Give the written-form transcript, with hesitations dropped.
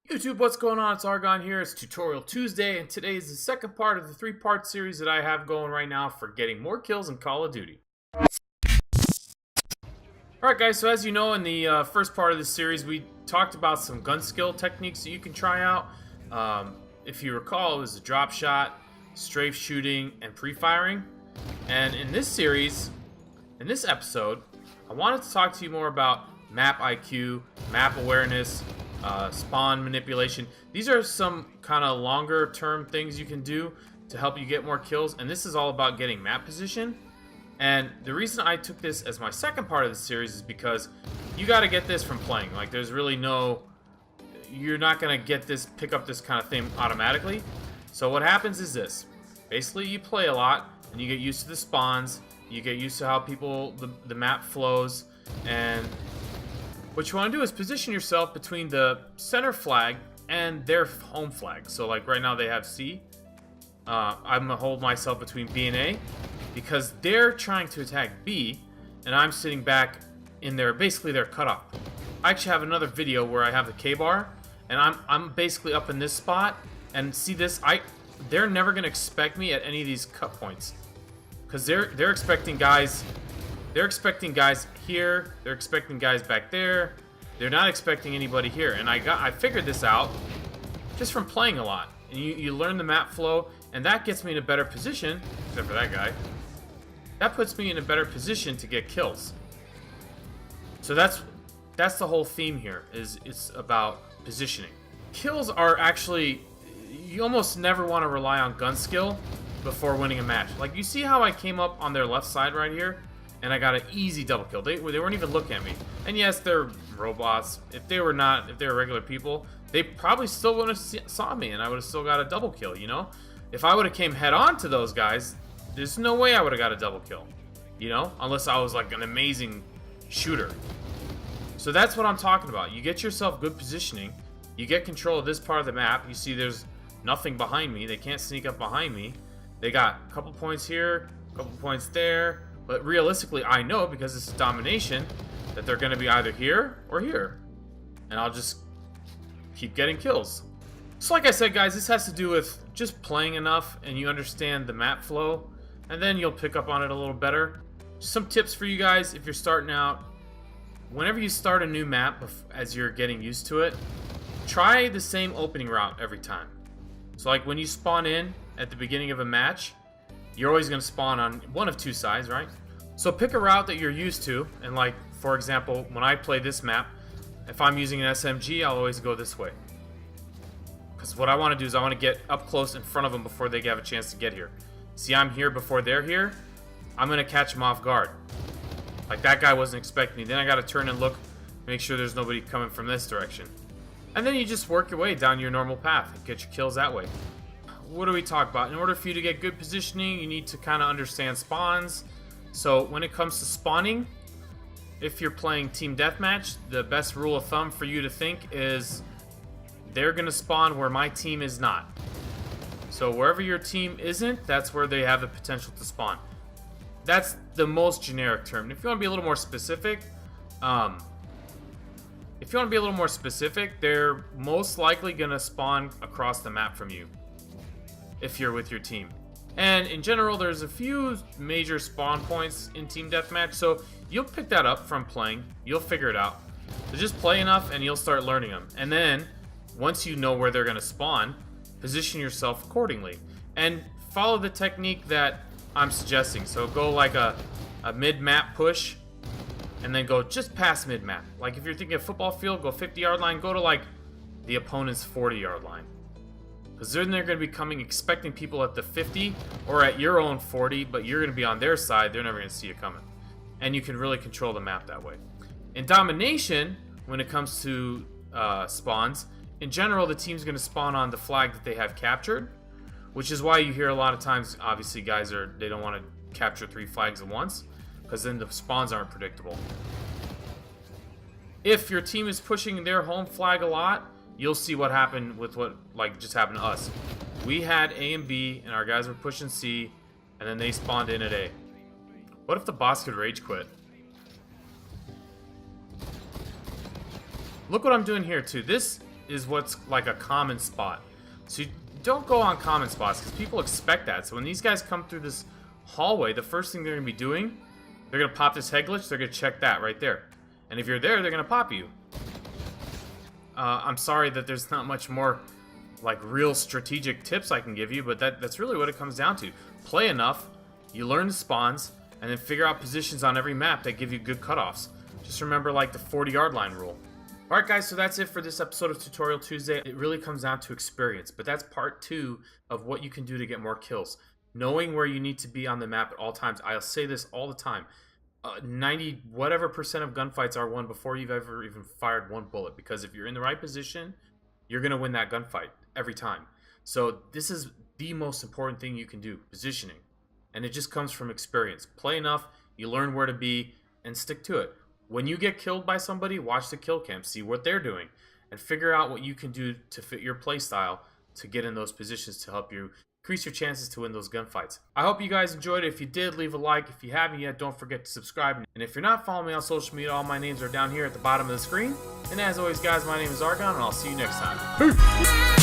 YouTube, what's going on? It's Argon here. It's Tutorial Tuesday, and today is the second part of the three-part series that I have going right now for getting more kills in Call of Duty. Alright guys, so as you know, in the first part of this series, we talked about some gun skill techniques that you can try out. If you recall, it was a drop shot, strafe shooting, and pre-firing. And in this series, in this episode, I wanted to talk to you more about map IQ, map awareness, spawn manipulation. These are some kind of longer term things you can do to help you get more kills, and this is all about getting map position. And the reason I took this as my second part of the series is because you got to get this from playing. Like, there's really no, you're not gonna get this, pick up this kind of thing automatically. So what happens is this: basically you play a lot and you get used to the spawns, you get used to how the map flows, and what you want to do is position yourself between the center flag and their home flag. So like right now they have C. I'm going to hold myself between B and A because they're trying to attack B and I'm sitting back in their, basically their cutoff. I actually have another video where I have the K-bar and I'm basically up in this spot, and see this, they're never going to expect me at any of these cut points because they're expecting guys. They're expecting guys here, they're expecting guys back there, they're not expecting anybody here. And I figured this out just from playing a lot. And you learn the map flow, and that gets me in a better position, except for that guy. That puts me in a better position to get kills. So that's the whole theme here, is it's about positioning. Kills are actually, you almost never want to rely on gun skill before winning a match. Like, you see how I came up on their left side right here? And I got an easy double kill. They weren't even looking at me. And yes, they're robots. If they were regular people, they probably still wouldn't have saw me, and I would have still got a double kill, you know? If I would have came head on to those guys, there's no way I would have got a double kill, you know? Unless I was like an amazing shooter. So that's what I'm talking about. You get yourself good positioning. You get control of this part of the map. You see there's nothing behind me. They can't sneak up behind me. They got a couple points here, a couple points there. But realistically, I know, because this is domination, that they're going to be either here or here. And I'll just keep getting kills. So like I said, guys, this has to do with just playing enough and you understand the map flow. And then you'll pick up on it a little better. Some tips for you guys if you're starting out. Whenever you start a new map, as you're getting used to it, try the same opening route every time. So like when you spawn in at the beginning of a match, you're always going to spawn on one of two sides, right? So pick a route that you're used to, and like, for example, when I play this map, if I'm using an SMG, I'll always go this way. Because what I want to do is I want to get up close in front of them before they have a chance to get here. See, I'm here before they're here. I'm going to catch them off guard. Like, that guy wasn't expecting me. Then I got to turn and look, make sure there's nobody coming from this direction. And then you just work your way down your normal path and get your kills that way. What do we talk about? In order for you to get good positioning, you need to kind of understand spawns. So when it comes to spawning, if you're playing team deathmatch, the best rule of thumb for you to think is they're going to spawn where my team is not. So wherever your team isn't, that's where they have the potential to spawn. That's the most generic term. And if you want to be a little more specific, they're most likely going to spawn across the map from you if you're with your team. And in general, there's a few major spawn points in team deathmatch, so you'll pick that up from playing. You'll figure it out. So just play enough and you'll start learning them. And then once you know where they're going to spawn, position yourself accordingly and follow the technique that I'm suggesting. So go like a mid-map push and then go just past mid-map. Like if you're thinking a football field, go 50-yard line, go to like the opponent's 40-yard line. Because then they're going to be coming expecting people at the 50 or at your own 40, but you're going to be on their side. They're never going to see you coming. And you can really control the map that way. In domination, when it comes to spawns, in general, the team's going to spawn on the flag that they have captured, which is why you hear a lot of times, obviously, guys they don't want to capture 3 flags at once, because then the spawns aren't predictable. If your team is pushing their home flag a lot, you'll see what happened with what just happened to us. We had A and B, and our guys were pushing C, and then they spawned in at A. What if the boss could rage quit? Look what I'm doing here too. This is what's like a common spot. So you don't go on common spots because people expect that. So when these guys come through this hallway, the first thing they're going to be doing, they're going to pop this head glitch. They're going to check that right there. And if you're there, they're going to pop you. I'm sorry that there's not much more like real strategic tips I can give you, but that's really what it comes down to. Play enough, you learn the spawns, and then figure out positions on every map that give you good cutoffs. Just remember like the 40-yard line rule. Alright guys, so that's it for this episode of Tutorial Tuesday. It really comes down to experience, but that's part 2 of what you can do to get more kills. Knowing where you need to be on the map at all times. I'll say this all the time. 90 whatever percent of gunfights are won before you've ever even fired one bullet, because if you're in the right position, you're going to win that gunfight every time. So this is the most important thing you can do, positioning. And it just comes from experience. Play enough, you learn where to be, and stick to it. When you get killed by somebody, watch the kill cam, see what they're doing, and figure out what you can do to fit your play style to get in those positions to help you increase your chances to win those gunfights. I hope you guys enjoyed it. If you did, leave a like. If you haven't yet, don't forget to subscribe. And if you're not following me on social media, all my names are down here at the bottom of the screen. And as always, guys, my name is Argon, and I'll see you next time. Peace!